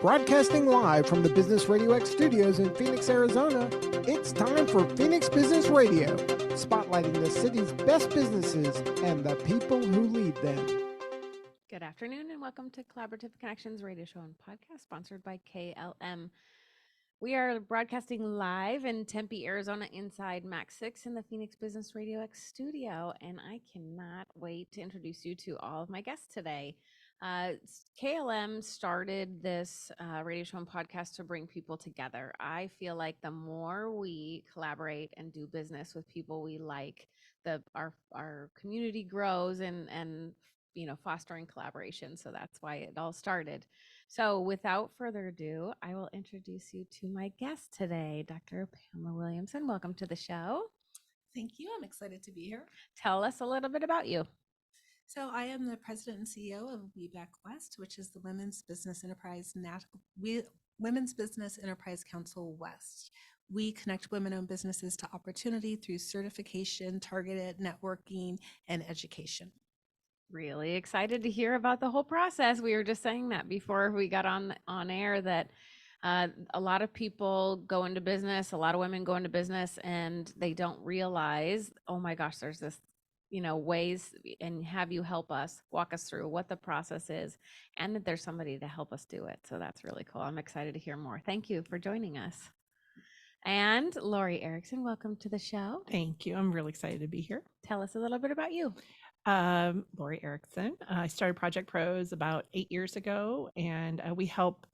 Broadcasting live from the Business Radio X studios in Phoenix, Arizona, it's time for Phoenix Business Radio, spotlighting the city's best businesses and the people who lead them. Good afternoon and welcome to Collaborative Connections radio show and podcast sponsored by KLM. We are broadcasting live in Tempe, Arizona inside Max 6 in the Phoenix Business Radio X studio, and I cannot wait to introduce you to all of my guests today. KLM started this radio show and podcast to bring people together. I feel like the more we collaborate and do business with people we like, our community grows and fostering collaboration. So that's why it all started. So without further ado, I will introduce you to my guest today, Dr. Pamela Williamson. Welcome to the show. Thank you. I'm excited to be here. Tell us a little bit about you. So I am the president and CEO of WBEC-West, which is the Women's Business Enterprise Council West. We connect women-owned businesses to opportunity through certification, targeted networking, and education. Really excited to hear about the whole process. We were just saying that before we got on air that a lot of people go into business, a lot of women go into business, and they don't realize, oh my gosh, there's this ways, and have you walk us through what the process is, and that there's somebody to help us do it. So that's really cool. I'm excited to hear more. Thank you for joining us. And Lori Erickson, welcome to the show. Thank you. I'm really excited to be here. Tell us a little bit about you. Lori Erickson. I started Project Pros about 8 years ago, and we help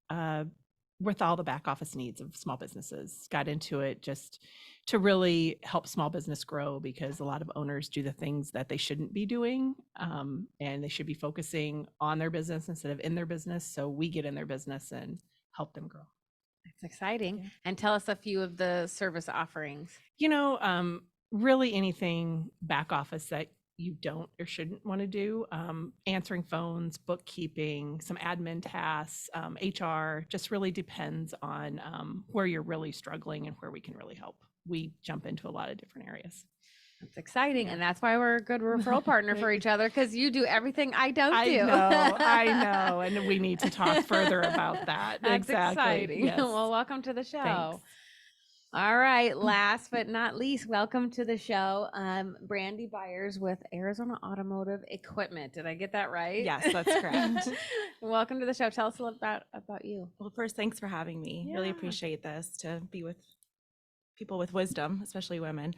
with all the back office needs of small businesses. Got into it just to really help small business grow, because a lot of owners do the things that they shouldn't be doing, and they should be focusing on their business instead of in their business. So we get in their business and help them grow. That's exciting. Yeah. And tell us a few of the service offerings. Really anything back office that you don't or shouldn't want to do, answering phones, bookkeeping, some admin tasks, HR, just really depends on where you're really struggling and where we can really help. We jump into a lot of different areas. That's exciting. Yeah. And that's why we're a good referral partner for each other, because you do everything I don't do. I know. And we need to talk further about that. That's exactly. exciting. Yes. Well, welcome to the show. Thanks. All right. Last but not least, welcome to the show, Brandy Byers with Arizona Automotive Equipment. Did I get that right? Yes, that's correct. Welcome to the show. Tell us a little about you. Well, first, thanks for having me. Really Yeah. appreciate this, to be with people with wisdom, especially women.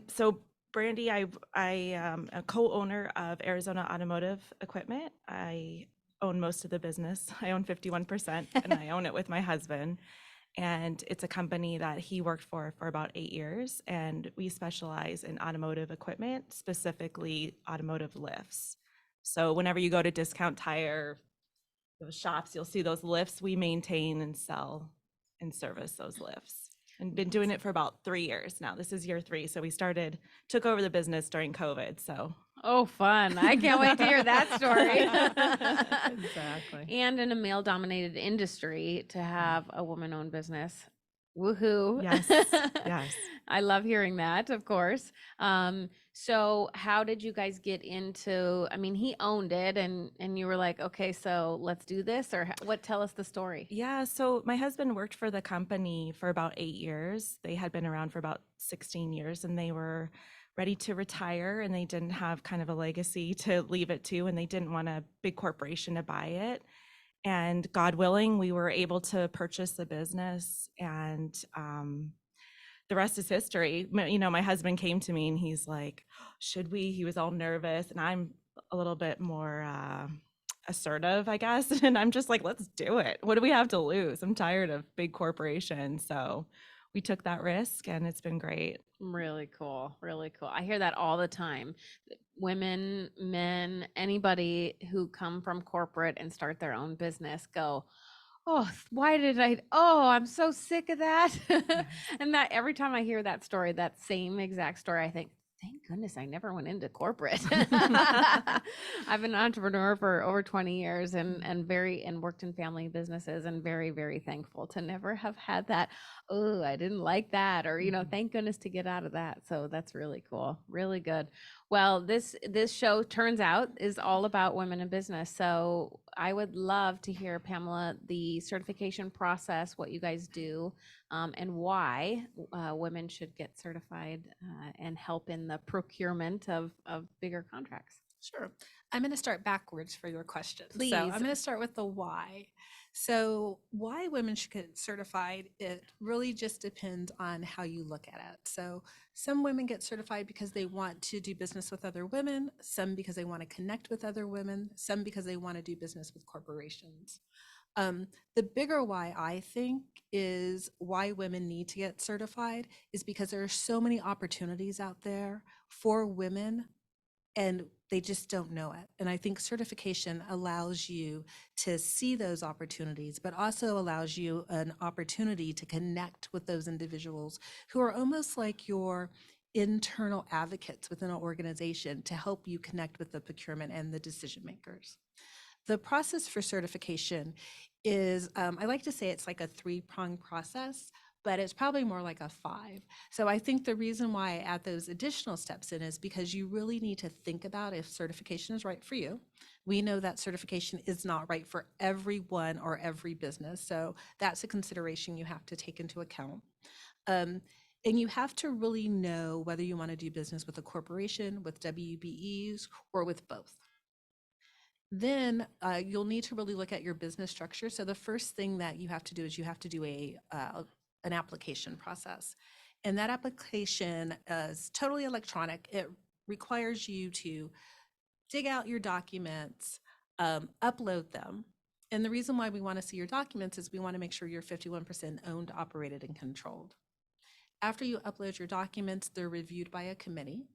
So Brandy, I am a co-owner of Arizona Automotive Equipment. I own most of the business. I own 51%, and I own it with my husband. And it's a company that he worked for about 8 years. And we specialize in automotive equipment, specifically automotive lifts. So whenever you go to Discount Tire, those shops, you'll see those lifts. We maintain and sell and service those lifts. And been doing it for about 3 years now. This is year 3. So we took over the business during COVID. So. Oh, fun. I can't wait to hear that story. Exactly. And in a male-dominated industry, to have a woman-owned business. Woohoo. Yes, yes. I love hearing that, of course. So how did you guys get into, he owned it and you were like, okay, so let's do this, or tell us the story. Yeah, so my husband worked for the company for about 8 years. They had been around for about 16 years, and they were ready to retire, and they didn't have kind of a legacy to leave it to, and they didn't want a big corporation to buy it. And God willing, we were able to purchase the business, and the rest is history. My husband came to me and he's like, should we? He was all nervous, and I'm a little bit more assertive, I guess. And I'm just like, let's do it. What do we have to lose? I'm tired of big corporations. So we took that risk, and it's been great. Really cool. Really cool. I hear that all the time. Women, men, anybody who come from corporate and start their own business go, oh, I'm so sick of that. And that every time I hear that story, that same exact story, I think, thank goodness I never went into corporate. I've been an entrepreneur for over 20 years and worked in family businesses, and very, very thankful to never have had that, oh, I didn't like that, or, thank goodness to get out of that. So that's really cool. Really good. Well, this show turns out is all about women in business. So I would love to hear, Pamela, the certification process, what you guys do, and why women should get certified and help in the procurement of bigger contracts. Sure. I'm going to start backwards for your question. So Please. I'm going to start with the why. So why women should get certified, it really just depends on how you look at it. So some women get certified because they want to do business with other women, some because they want to connect with other women, some because they want to do business with corporations. The bigger why, I think, is why women need to get certified is because there are so many opportunities out there for women and they just don't know it. And I think certification allows you to see those opportunities, but also allows you an opportunity to connect with those individuals who are almost like your internal advocates within an organization to help you connect with the procurement and the decision makers. The process for certification is, I like to say it's like a three-pronged process, but it's probably more like a 5. So I think the reason why I add those additional steps in is because you really need to think about if certification is right for you. We know that certification is not right for everyone or every business. So that's a consideration you have to take into account. And you have to really know whether you want to do business with a corporation, with WBEs, or with both. Then you'll need to really look at your business structure. So the first thing that you have to do is you have to do an application process. And that application is totally electronic. It requires you to dig out your documents, upload them. And the reason why we want to see your documents is we want to make sure you're 51% owned, operated, and controlled. After you upload your documents, they're reviewed by a committee.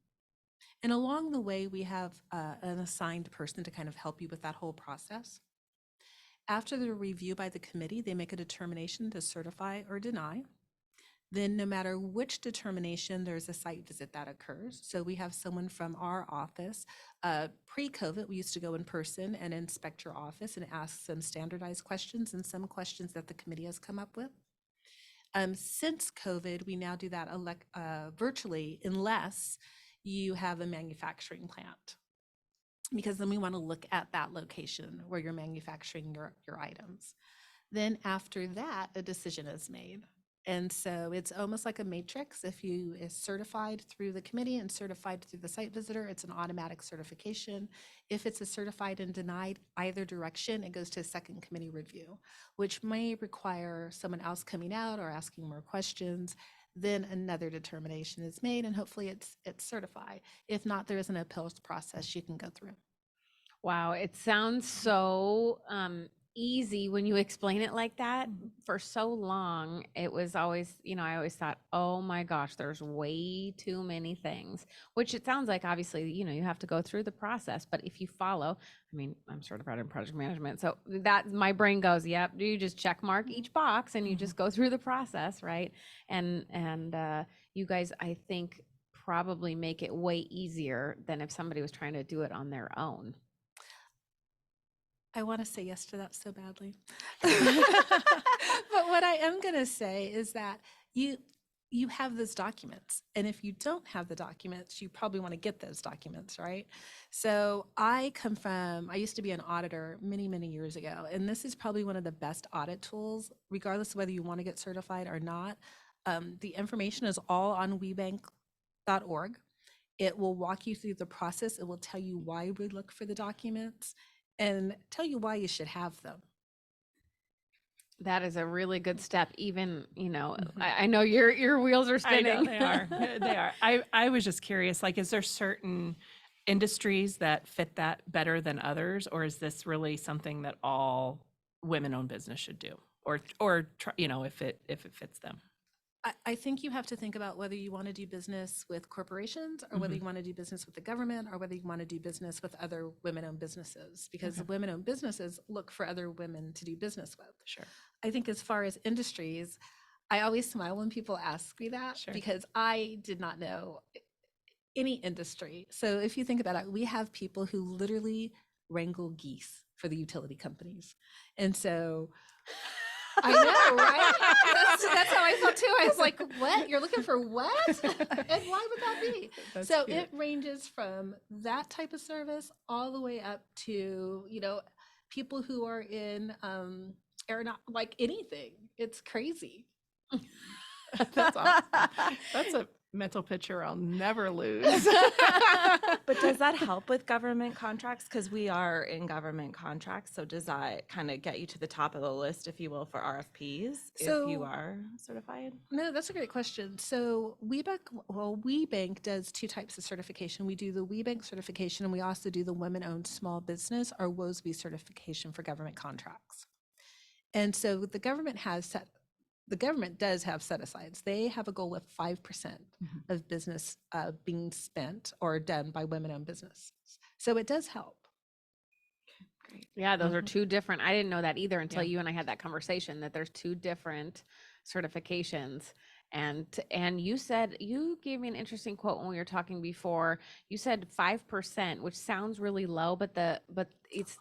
And along the way, we have an assigned person to kind of help you with that whole process. After the review by the committee, they make a determination to certify or deny. Then no matter which determination, there's a site visit that occurs. So we have someone from our office. Pre-COVID, we used to go in person and inspect your office and ask some standardized questions and some questions that the committee has come up with. Since COVID, we now do that virtually unless you have a manufacturing plant, because then we want to look at that location where you're manufacturing your items. Then after that, a decision is made. And so it's almost like a matrix. If you is certified through the committee and certified through the site visitor, it's an automatic certification. If it's a certified and denied either direction, it goes to a second committee review, which may require someone else coming out or asking more questions. Then another determination is made, and hopefully it's certified. If not, there is an appeals process you can go through. Wow, it sounds so easy when you explain it like that. For so long, it was always, I always thought, oh my gosh, there's way too many things, which it sounds like obviously, you have to go through the process. But if you follow, I'm certified in project management. So that my brain goes, yep, you just check mark each box and you just go through the process, right? And you guys, I think, probably make it way easier than if somebody was trying to do it on their own. I want to say yes to that so badly. But what I am going to say is that you have those documents. And if you don't have the documents, you probably want to get those documents, right? So I used to be an auditor many, many years ago. And this is probably one of the best audit tools, regardless of whether you want to get certified or not. The information is all on webank.org. It will walk you through the process. It will tell you why we look for the documents and tell you why you should have them. That is a really good step. Even, I know your wheels are spinning. I know, they are. They are. I was just curious, like, is there certain industries that fit that better than others? Or is this really something that all women-owned business should do? Or try, if it fits them? I think you have to think about whether you want to do business with corporations or whether you want to do business with the government or whether you want to do business with other women-owned businesses, because women-owned businesses look for other women to do business with. Sure. I think as far as industries, I always smile when people ask me that because I did not know any industry. So if you think about it, we have people who literally wrangle geese for the utility companies. And so I know, right? That's how I felt too. I was like, what? You're looking for what? And why would that be? That's So cute. it ranges from that type of service all the way up to, people who are in aeronaut, like anything. It's crazy. That's awesome. That's a mental picture I'll never lose. But does that help with government contracts? Because we are in government contracts. So does that kind of get you to the top of the list, if you will, for RFPs if you So- are certified? No, that's a great question. So WeBank does two types of certification. We do the WeBank certification, and we also do the Women-Owned Small Business, or WOSB certification for government contracts. And so the government does have set asides. They have a goal of 5% Mhm. of business being spent or done by women-owned businesses. So it does help. Great. Yeah, those are Mhm. two different. I didn't know that either until Yeah. you and I had that conversation, that there's two different certifications. And you gave me an interesting quote when we were talking before. You said 5%, which sounds really low, but it's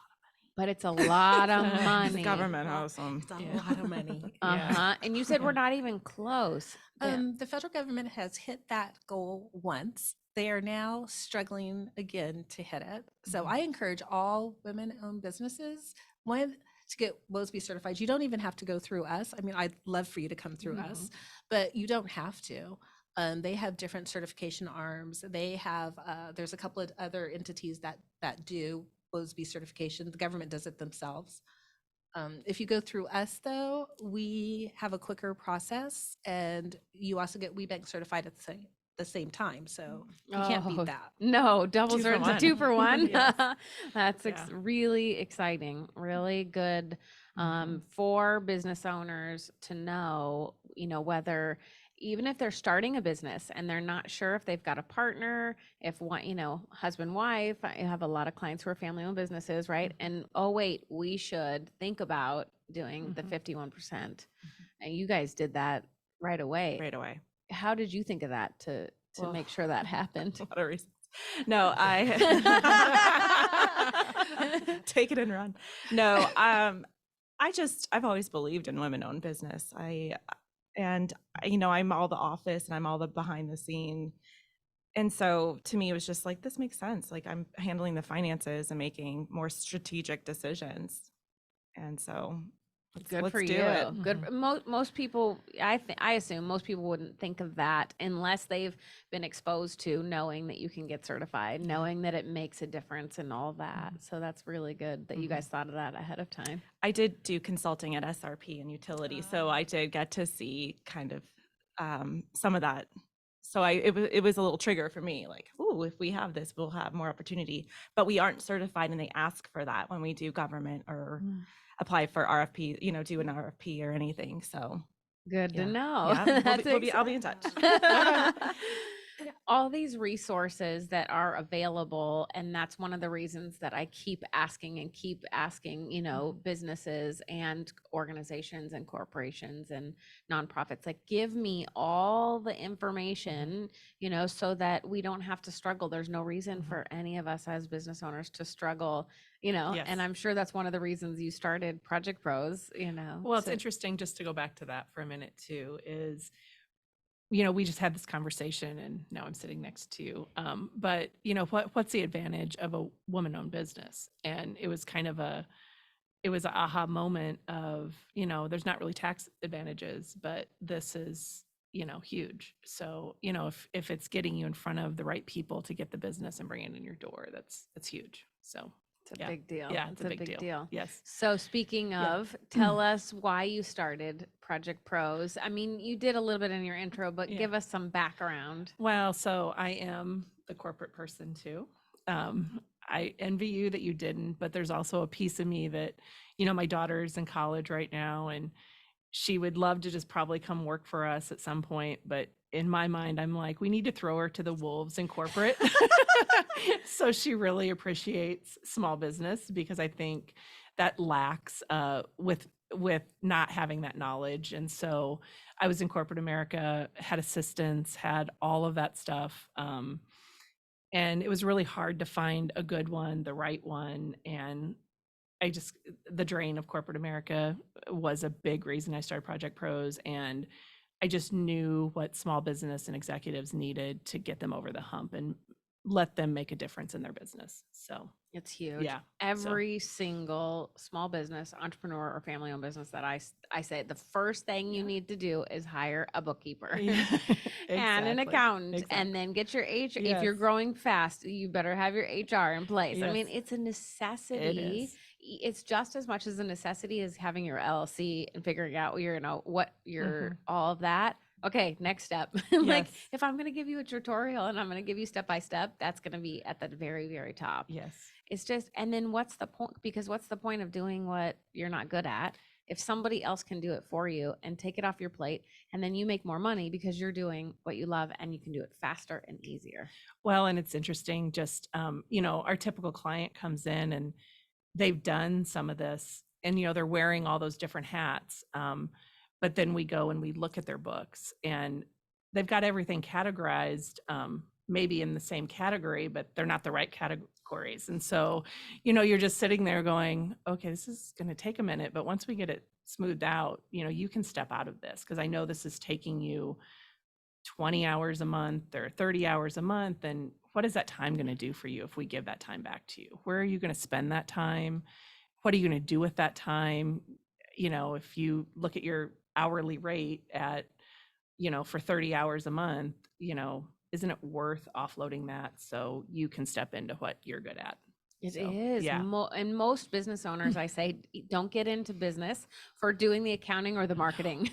a lot of It's a money. The government has some. It's a Yeah. lot of money. Uh-huh. And you said we're Yeah. not even close. The federal government has hit that goal once. They are now struggling again to hit it. So Mhm. I encourage all women-owned businesses, one, to get WOSB certified. You don't even have to go through us. I mean, I'd love for you to come through us, but you don't have to. They have different certification arms. They have, there's a couple of other entities that do WOSB certification. The government does it themselves. If you go through us, though, we have a quicker process, and you also get WeBank certified at the same time. So you can't Oh, beat that. No, double Two for certs, a one. 2 for 1. Yes. That's Yeah. really exciting, really good for business owners to know, whether even if they're starting a business and they're not sure if they've got a partner, if one, husband, wife. I have a lot of clients who are family owned businesses, right? And oh, wait, we should think about doing the Mhm. 51%. And you guys did that right away. Right away. How did you think of that to Well, make sure that happened? A lot of reasons. No, I take it and run. No, I've always believed in women-owned business. I'm all the office and I'm all the behind the scene. And so to me, it was just like, this makes sense. Like, I'm handling the finances and making more strategic decisions. And so Good let's for do you. it. Good. Most people, I assume most people wouldn't think of that unless they've been exposed to knowing that you can get certified, knowing that it makes a difference and all that. So that's really good that you guys thought of that ahead of time. I did do consulting at SRP and utility, so I did get to see kind of some of that. So it was a little trigger for me, like, ooh, if we have this, we'll have more opportunity. But we aren't certified, and they ask for that when we do government or apply for RFP, do an RFP or anything. So Good to yeah. know. Yeah, I'll be in touch. All these resources that are available, and that's one of the reasons that I keep asking, businesses and organizations and corporations and nonprofits, like, give me all the information, so that we don't have to struggle. There's no reason for any of us as business owners to struggle, Yes. and I'm sure that's one of the reasons you started Project Pros, Well, it's to- interesting, just to go back to that for a minute too, is, we just had this conversation and now I'm sitting next to you. But what's the advantage of a woman-owned business? And it was kind of it was an aha moment of, there's not really tax advantages, but this is, huge. So, if it's getting you in front of the right people to get the business and bring it in your door, that's huge. So it's a yeah. big deal. Yeah, it's a big deal. Yes. So speaking Yeah. of, tell us why you started Project Pros. I mean, you did a little bit in your intro, but Yeah. give us some background. Well, so I am the corporate person too. I envy you that you didn't, but there's also a piece of me that, my daughter's in college right now, and she would love to just probably come work for us at some point. But in my mind, I'm like, we need to throw her to the wolves in corporate. So she really appreciates small business, because I think that lacks with not having that knowledge. And so I was in corporate America, had assistants, had all of that stuff. And it was really hard to find a good one, the right one. And the drain of corporate America was a big reason I started Project Pros. And I just knew what small business and executives needed to get them over the hump and let them make a difference in their business. So It's huge. yeah, Every single small business, entrepreneur, or family-owned business that I say, the first thing you need to do is hire a bookkeeper Yeah, and an exactly, accountant, and then get your HR. If you're Yes. growing fast, you better have your HR in place. I mean, Yes. it's a necessity. is. It's just as much as a necessity as having your LLC and figuring out what your Mhm. all of that. Okay, next step. Like, Yes. if I'm going to give you a tutorial and I'm going to give you step by step, that's going to be at the very, very top. Yes. It's just, and then what's the point? Because what's the point of doing what you're not good at if somebody else can do it for you and take it off your plate, and then you make more money because you're doing what you love and you can do it faster and easier. Well, and it's interesting, just, our typical client comes in and they've done some of this and, they're wearing all those different hats. But then we go and we look at their books and they've got everything categorized, maybe in the same category, but they're not the right categories. And so, you're just sitting there going, okay, this is going to take a minute, but once we get it smoothed out, you can step out of this, because I know this is taking you 20 hours a month or 30 hours a month. And what is that time going to do for you if we give that time back to you? Where are you going to spend that time? What are you going to do with that time? If you look at your hourly rate at, for 30 hours a month, isn't it worth offloading that so you can step into what you're good at? It So, is. yeah. And most business owners, I say, don't get into business for doing the accounting or the marketing.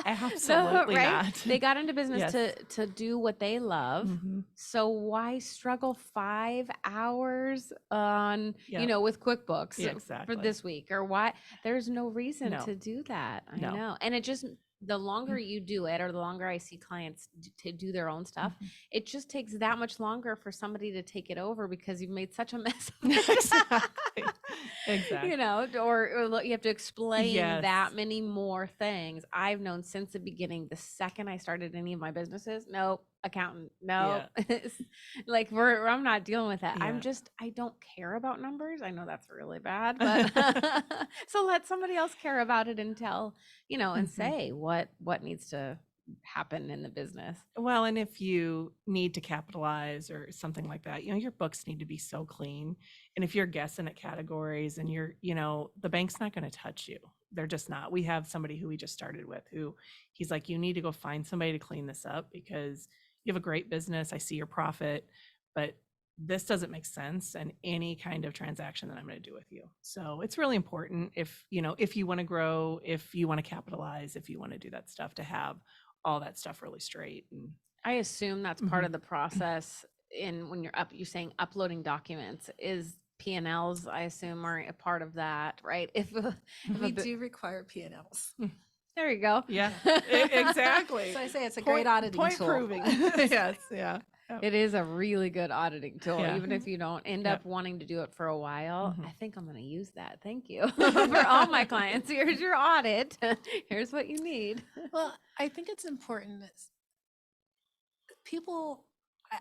Absolutely not. They got into business Yes. to do what they love. Mhm. So why struggle 5 hours on, Yep. with QuickBooks Yeah, for exactly. this week, or why? There's no reason No. to do that. I No. know. And it just, the longer you do it, or the longer I see clients to do their own stuff, Mhm. it just takes that much longer for somebody to take it over because you've made such a mess of it. Exactly. Exactly. Or you have to explain Yes. that many more things. I've known since the beginning, the second I started any of my businesses, no, accountant, no. Like I'm not dealing with that. Yeah. I don't care about numbers. I know that's really bad, but so let somebody else care about it and tell, and Mhm. say what needs to happen in the business. Well, and if you need to capitalize or something like that, your books need to be so clean. And if you're guessing at categories and the bank's not going to touch you. They're just not. We have somebody who we just started with who he's like, you need to go find somebody to clean this up because you have a great business. I see your profit, but this doesn't make sense in any kind of transaction that I'm going to do with you. So it's really important if you want to grow, if you want to capitalize, if you want to do that stuff, to have all that stuff really straight. And I assume that's part of the process when you're saying uploading documents is P&Ls, I assume, are a part of that, right? If We do require P&Ls. there you go. Yeah, exactly. So I say it's a great auditing point tool. proving. Yes, yeah. It is a really good auditing tool, Yeah. even if you don't end Yeah. up wanting to do it for a while. Mhm. I think I'm going to use that. Thank you for all my clients. Here's your audit. Here's what you need. Well, I think it's important that people,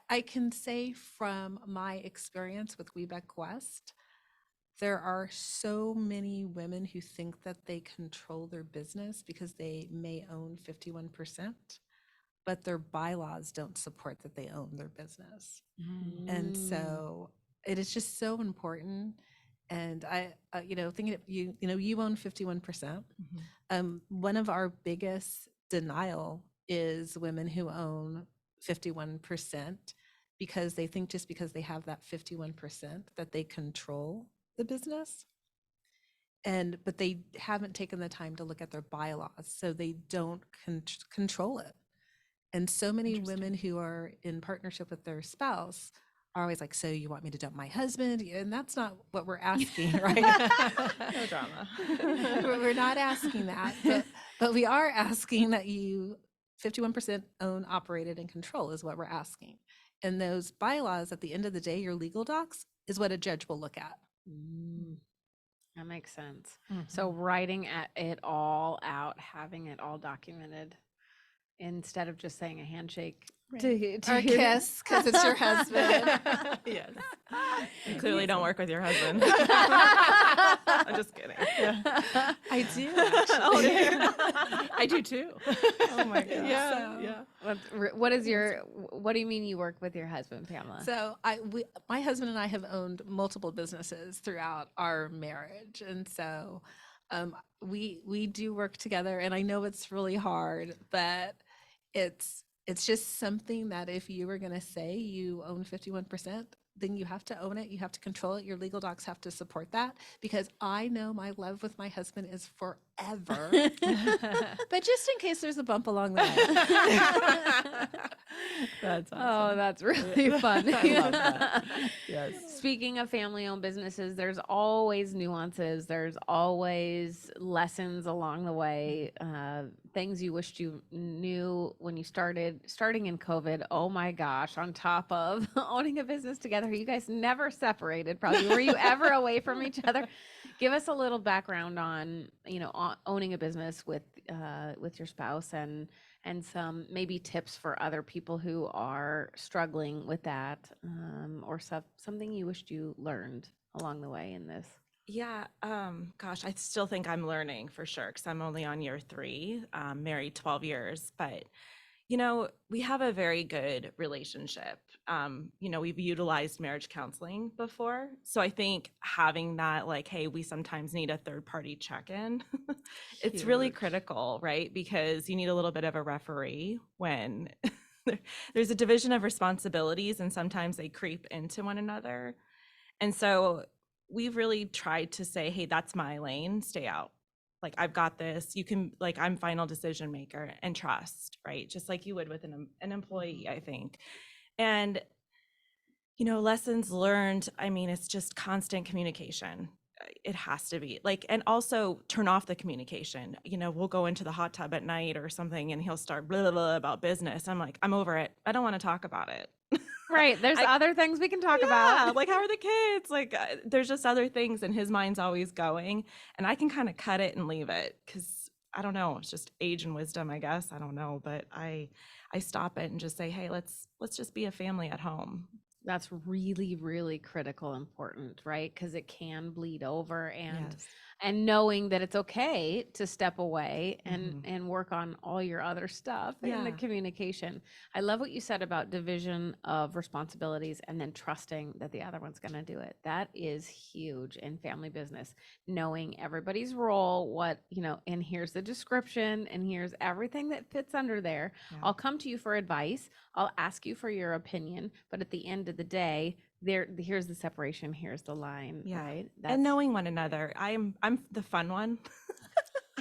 I can say from my experience with WBEC-West, there are so many women who think that they control their business because they may own 51%, but their bylaws don't support that they own their business. And so it is just so important. And I, thinking of you own 51%. One of our biggest denial is women who own 51% because they think just because they have that 51% that they control the business. But they haven't taken the time to look at their bylaws, so they don't control it. And so many women who are in partnership with their spouse are always like, so you want me to dump my husband? And that's not what we're asking, right? No drama. We're not asking that, but we are asking that you 51% own, operated, and control is what we're asking. And those bylaws, at the end of the day, your legal docs, is what a judge will look at. That makes sense. So writing it all out, having it all documented, instead of just saying a handshake Or kiss because it's your husband. Yes. You clearly don't work with your husband. I'm just kidding. Yeah. I do. Oh, Actually. dear. I do too. Oh my gosh. So- Yeah. What do you mean you work with your husband, Pamela? So my husband and I have owned multiple businesses throughout our marriage, and so we do work together. And I know it's really hard, but it's just something that if you were going to say you own 51%, then you have to own it. You have to control it. Your legal docs have to support that, because I know my love with my husband is forever. But just in case there's a bump along the way. That's Oh, awesome. that's really fun. I love that. Yes. Speaking of family-owned businesses, there's always nuances. There's always lessons along the way. Things you wished you knew when you starting in COVID. Oh my gosh! On top of owning a business together, you guys never separated. Probably were you ever away from each other? Give us a little background on owning a business with your spouse and some maybe tips for other people who are struggling with that, or something you wished you learned along the way in this. Yeah, gosh, I still think I'm learning for sure because I'm only on year 3, married 12 years. But, we have a very good relationship. We've utilized marriage counseling before. So I think having that, like, hey, we sometimes need a third party check-in, it's really Huge. critical, right? Because you need a little bit of a referee when there's a division of responsibilities and sometimes they creep into one another. And so we've really tried to say, hey, that's my lane, stay out. Like, I've got this. You can, like, I'm final decision maker, and trust, right? Just like you would with an employee, I think. And, lessons learned, I mean, it's just constant communication. It has to be like, and also turn off the communication. We'll go into the hot tub at night or something and he'll start blah, blah, blah about business. I'm like, I'm over it. I don't want to talk about it. Right. There's other things we can talk about. Like, how are the kids? Like, there's just other things, and his mind's always going, and I can kind of cut it and leave it because I don't know. It's just age and wisdom, I guess. I don't know, but I stop it and just say, hey, let's just be a family at home. That's really, really critical, important, right? Because it can bleed over, and knowing that it's okay to step away and work on all your other stuff in the Yeah. communication. I love what you said about division of responsibilities and then trusting that the other one's going to do it. That is huge in family business, knowing everybody's role, and here's the description and here's everything that fits under there. Yeah. I'll come to you for advice. I'll ask you for your opinion, but at the end of the day, here's the separation, here's the line, Yeah. right? And knowing one another. I'm the fun one.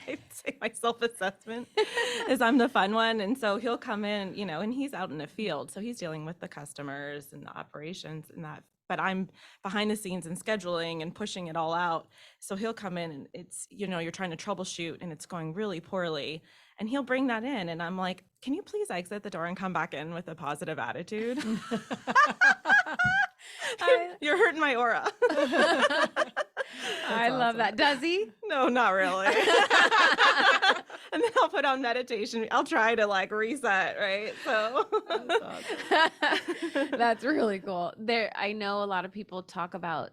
I say my self-assessment is I'm the fun one. And so he'll come in, and he's out in the field. So he's dealing with the customers and the operations and that. But I'm behind the scenes and scheduling and pushing it all out. So he'll come in and it's, you're trying to troubleshoot and it's going really poorly. And he'll bring that in. And I'm like, can you please exit the door and come back in with a positive attitude? You're hurting my aura. I love that. Does he? No, not really. And then I'll put on meditation. I'll try to like reset, right? So That's really cool. I know a lot of people talk about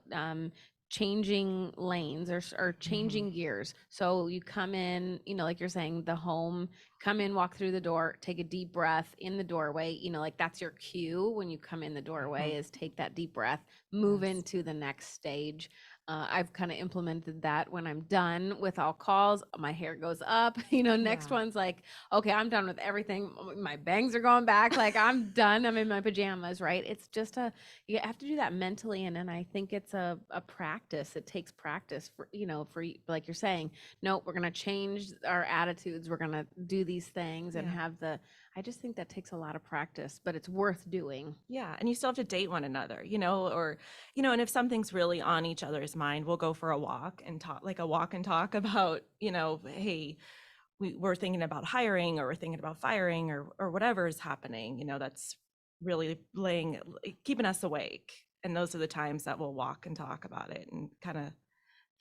changing lanes or changing gears. So you come in, like you're saying, the home, come in, walk through the door, take a deep breath in the doorway, like that's your cue when you come in the doorway is take that deep breath, move into the next stage. I've kind of implemented that when I'm done with all calls, my hair goes up, next Yeah. one's like, okay, I'm done with everything. My bangs are going back. Like I'm done. I'm in my pajamas, right? It's just you have to do that mentally. And I think it's a practice. It takes practice for like you're saying, no, we're going to change our attitudes. We're going to do these things and Yeah. I just think that takes a lot of practice, but it's worth doing. yeah, and you still have to date one another, or and if something's really on each other's mind, we'll go for a walk and talk, like a walk and talk about, hey, we're thinking about hiring or we're thinking about firing or whatever is happening, that's really keeping us awake. And those are the times that we'll walk and talk about it and kind of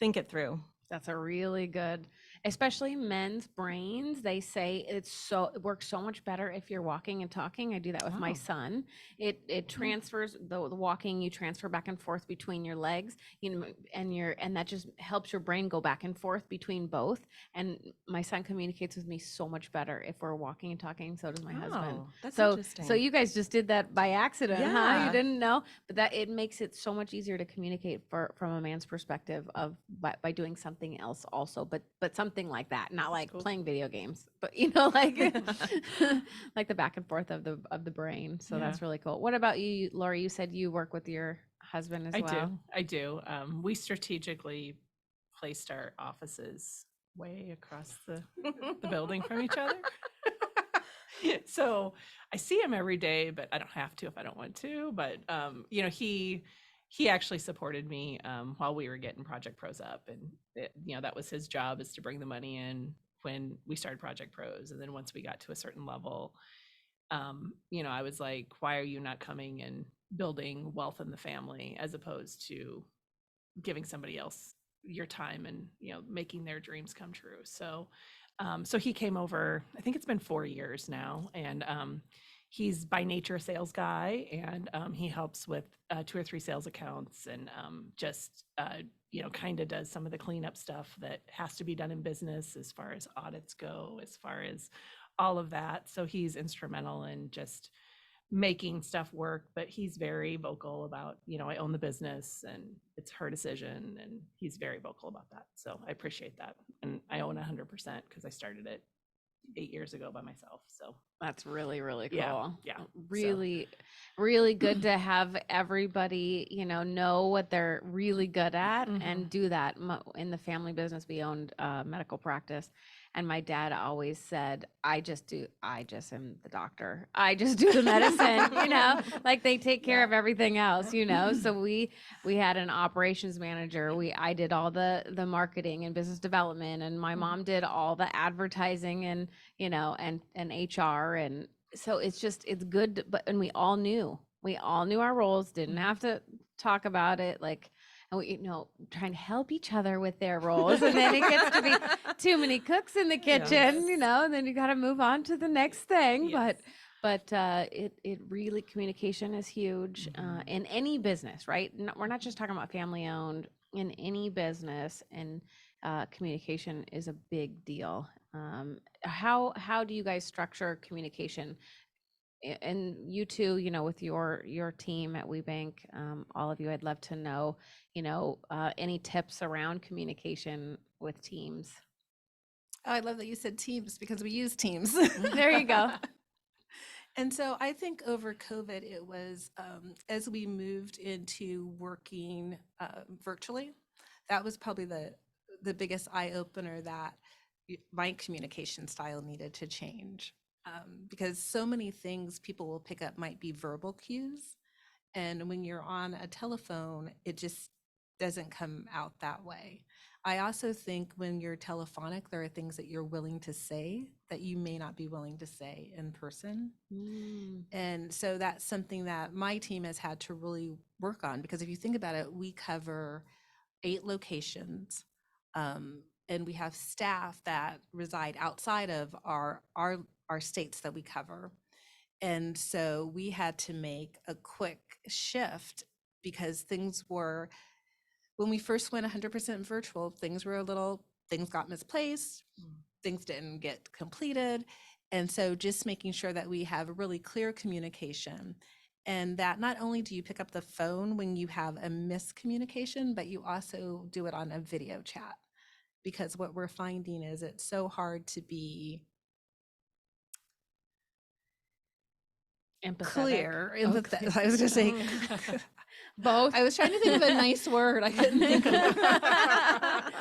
think it through. That's a really good, especially men's brains, they say it works so much better if you're walking and talking. I do that with my Oh. son. It transfers the walking, you transfer back and forth between your legs, and that just helps your brain go back and forth between both. And my son communicates with me so much better if we're walking and talking. So does my husband. Oh, that's So interesting. you guys just did that by accident, huh? Yeah. You didn't know, but that it makes it so much easier to communicate from a man's perspective of by doing something else also, but something like that, not like cool. playing video games, but like like the back and forth of the brain. So Yeah. that's really cool. What about you, Laura? You said you work with your husband as well. I do. We strategically placed our offices way across the building from each other. So I see him every day, but I don't have to if I don't want to. But he actually supported me while we were getting Project Pros up, and that was his job, is to bring the money in when we started Project Pros. And then once we got to a certain level, I was like, why are you not coming and building wealth in the family as opposed to giving somebody else your time and making their dreams come true? So he came over, I think it's been 4 years now, and he's by nature a sales guy, and he helps with 2 or 3 sales accounts, and just kind of does some of the cleanup stuff that has to be done in business as far as audits go, as far as all of that. So he's instrumental in just making stuff work, but he's very vocal about, I own the business and it's her decision, and he's very vocal about that. So I appreciate that. And I own 100% because I started it 8 years ago by myself. So That's really, really cool. Yeah. Really, really good to have everybody, know what they're really good at and do that. In the family business, we owned a medical practice. And my dad always said, I just am the doctor. I just do the medicine, like they take care of everything else, So we had an operations manager. I did all the marketing and business development, and my mom did all the advertising and, and HR. And so it's good. And we all knew our roles, didn't have to talk about it. And we, trying to help each other with their roles. And then it gets to be too many cooks in the kitchen, and then you got to move on to the next thing. Yes. But it really, communication is huge in any business, right? We're not just talking about family owned. In any business, and communication is a big deal. How do you guys structure communication? And you two, with your team at WeBank, all of you, I'd love to know, any tips around communication with teams. Oh, I love that you said Teams because we use Teams. There you go. And so I think over COVID, it was as we moved into working virtually, that was probably the biggest eye opener that my communication style needed to change. Because so many things people will pick up might be verbal cues. And when you're on a telephone, it just doesn't come out that way. I also think when you're telephonic, there are things that you're willing to say that you may not be willing to say in person. And so that's something that my team has had to really work on, because if you think about it, we cover 8 locations. And we have staff that reside outside of our states that we cover. And so we had to make a quick shift because when we first went 100% virtual, things got misplaced, things didn't get completed. And so just making sure that we have really clear communication, and that not only do you pick up the phone when you have a miscommunication, but you also do it on a video chat. Because what we're finding is it's so hard to be Empathetic. clear. Okay. I was going to say Both. I was trying to think of a nice word. I couldn't think of it.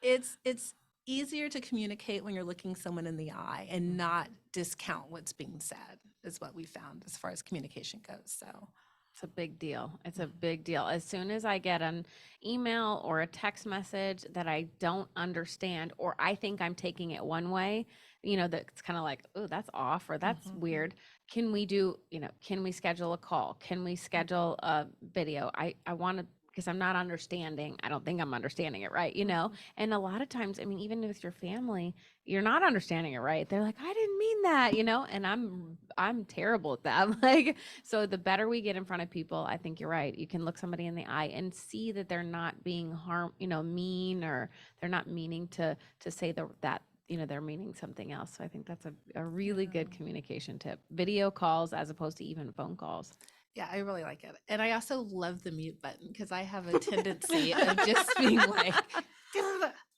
Yes. It's easier to communicate when you're looking someone in the eye and not discount what's being said, is what we found as far as communication goes. So It's a big deal. It's a big deal. As soon as I get an email or a text message that I don't understand, or I think I'm taking it one way, that's kind of like, oh, that's off, or that's weird. Can we schedule a call? Can we schedule a video? I want to because I'm not understanding. I don't think I'm understanding it right, you know? And a lot of times, I mean, even with your family, you're not understanding it right. They're like, I didn't mean that, you know? And I'm terrible at that. Like, so the better we get in front of people, I think you're right. You can look somebody in the eye and see that they're not being mean, or they're not meaning to say that they're meaning something else. So I think that's a really good communication tip. Video calls as opposed to even phone calls. Yeah, I really like it. And I also love the mute button because I have a tendency of just being like,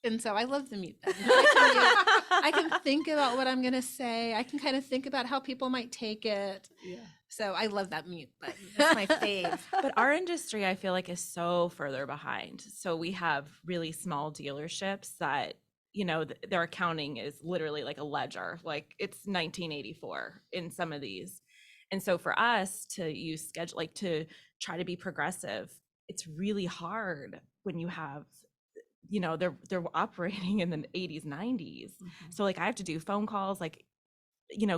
and so I love the mute button. I can think about what I'm going to say. I can kind of think about how people might take it. Yeah. So I love that mute button. That's my fave. But our industry, I feel like, is so further behind. So we have really small dealerships that, their accounting is literally like a ledger, like it's 1984 in some of these. And so for us to use schedule, like to try to be progressive, it's really hard when you have, they're operating in the 80s, 90s. So like I have to do phone calls, like,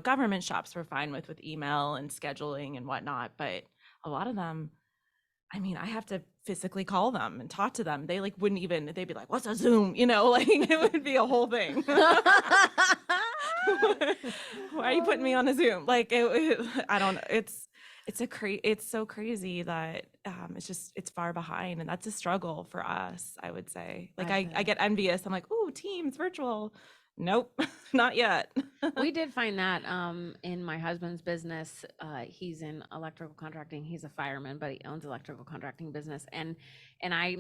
government shops were fine with email and scheduling and whatnot, but a lot of them, I mean, I have to physically call them and talk to them. They like wouldn't even, they'd be like, what's a Zoom? Like it would be a whole thing. Why are you putting me on a Zoom? Like, I don't know. It's so crazy that it's far behind, and that's a struggle for us, I would say. Like I get envious. I'm like, ooh, Teams virtual. Nope, not yet. We did find that in my husband's business. He's in electrical contracting. He's a fireman, but he owns electrical contracting business. And I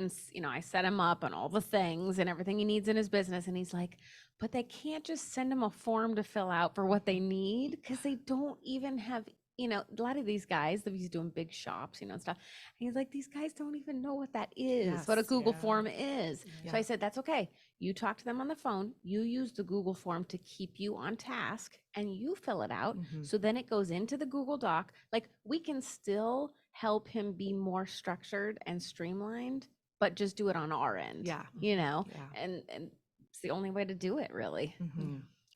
set him up on all the things and everything he needs in his business. And he's like, but they can't just send him a form to fill out for what they need, because they don't even have, a lot of these guys that he's doing big shops, and stuff. And he's like, these guys don't even know what that is, what a Yes, Google yeah. form is. So I said, that's okay. You talk to them on the phone, you use the Google form to keep you on task, and you fill it out. So then it goes into the Google Doc. Like, we can still help him be more structured and streamlined, but just do it on our end. Yeah. And it's the only way to do it, really.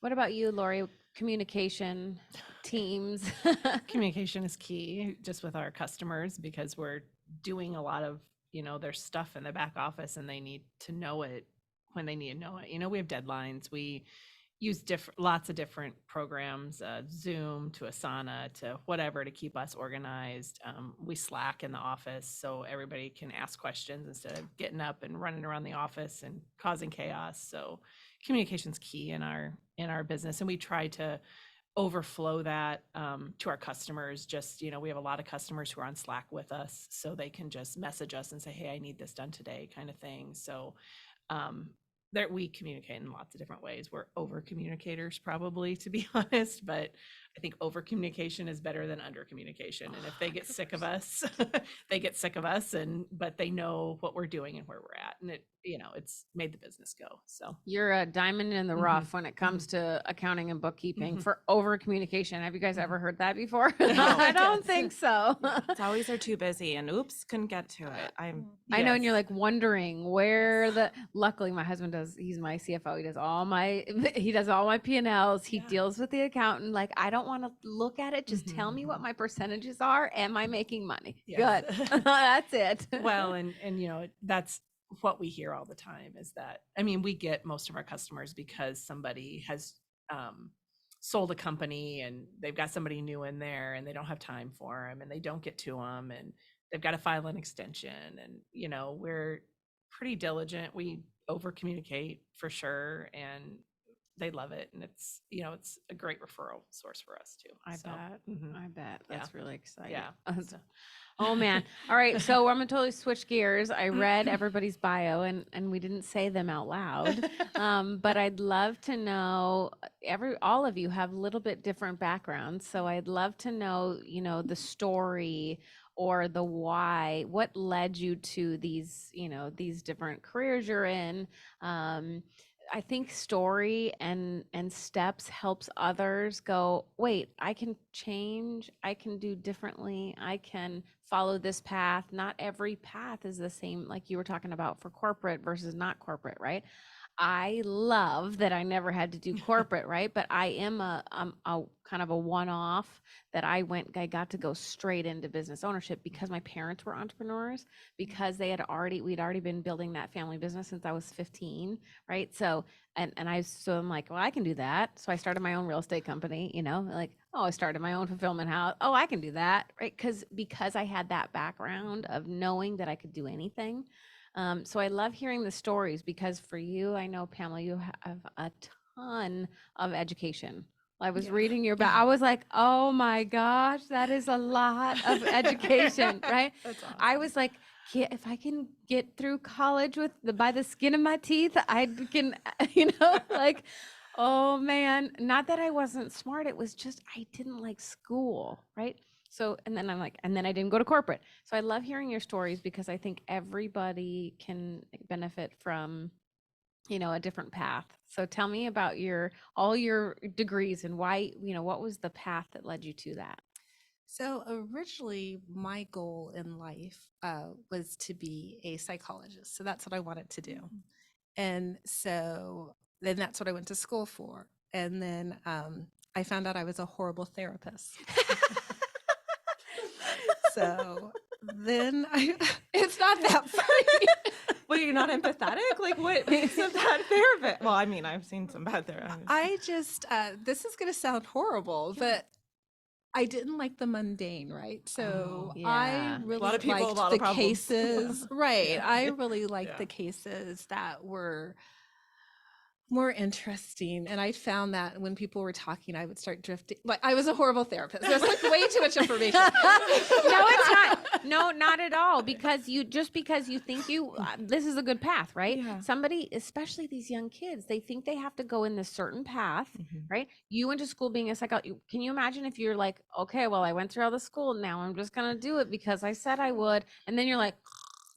What about you, Lori? Communication, teams. Communication is key just with our customers, because we're doing a lot of, their stuff in the back office, and they need to know it when they need to know it. We have deadlines. We use lots of different programs, Zoom to Asana to whatever, to keep us organized. We Slack in the office so everybody can ask questions instead of getting up and running around the office and causing chaos. So communication's key in our business, and we try to overflow that to our customers. Just, we have a lot of customers who are on Slack with us, so they can just message us and say, hey, I need this done today, kind of thing. So that we communicate in lots of different ways. We're over communicators, probably, to be honest, but I think over communication is better than under communication. And if they get sick of us, they get sick of us, but they know what we're doing and where we're at. And it's made the business go. So You're a diamond in the rough when it comes to accounting and bookkeeping for over communication. Have you guys ever heard that before? I don't think so. It's always they're too busy and oops, couldn't get to it. I know, and you're like wondering where luckily my husband he's my CFO. He does all my P&Ls. He deals with the accountant. Like, I don't want to look at it. Just tell me what my percentages are. Am I making money? Yes. Good. That's it. Well, and that's what we hear all the time, is that, we get most of our customers because somebody has sold a company and they've got somebody new in there and they don't have time for them and they don't get to them and they've got to file an extension. And, we're pretty diligent. We over communicate for sure. And they love it. And it's a great referral source for us too. I bet. That's really exciting. Yeah. Oh man. All right. So I'm gonna totally switch gears. I read everybody's bio and we didn't say them out loud. But I'd love to know, all of you have a little bit different backgrounds. So I'd love to know, the story or the why, what led you to these different careers you're in. I think story and steps helps others go, wait, I can change, I can do differently, I can follow this path. Not every path is the same, like you were talking about for corporate versus not corporate, right? I love that I never had to do corporate, right? But I am a kind of a one-off that I got to go straight into business ownership because my parents were entrepreneurs, because we'd already been building that family business since I was 15, right? So, so I'm like, well, I can do that. So I started my own real estate company, like, oh, I started my own fulfillment house. Oh, I can do that, right? Because I had that background of knowing that I could do anything. So I love hearing the stories because for you, I know, Pamela, you have a ton of education. I was reading your back. I was like, oh my gosh, that is a lot of education, right? That's awesome. I was like, if I can get through college by the skin of my teeth, I can, like, oh man, not that I wasn't smart. It was just, I didn't like school, right? So, and then I didn't go to corporate. So I love hearing your stories because I think everybody can benefit from, a different path. So tell me about all your degrees and why, what was the path that led you to that? So originally, my goal in life was to be a psychologist. So that's what I wanted to do. And so then that's what I went to school for. And then I found out I was a horrible therapist. So then it's not that funny. Well, you're not empathetic? Like, what makes a bad therapist? Well, I mean, I've seen some bad therapists. I just, this is going to sound horrible, but I didn't like the mundane, right? So I yeah. really A lot of people, a liked lot the of problems. cases, right? Yeah. I really liked Yeah. the cases that were more interesting. And I found that when people were talking, I would start drifting. Like I was a horrible therapist. There's like way too much information. No, it's not. No, not at all. Because you think this is a good path, right? Yeah. Somebody, especially these young kids, they think they have to go in this certain path, Mhm. right? You went to school being a psychologist. Can you imagine if you're like, okay, well, I went through all the school. Now I'm just going to do it because I said I would. And then you're like,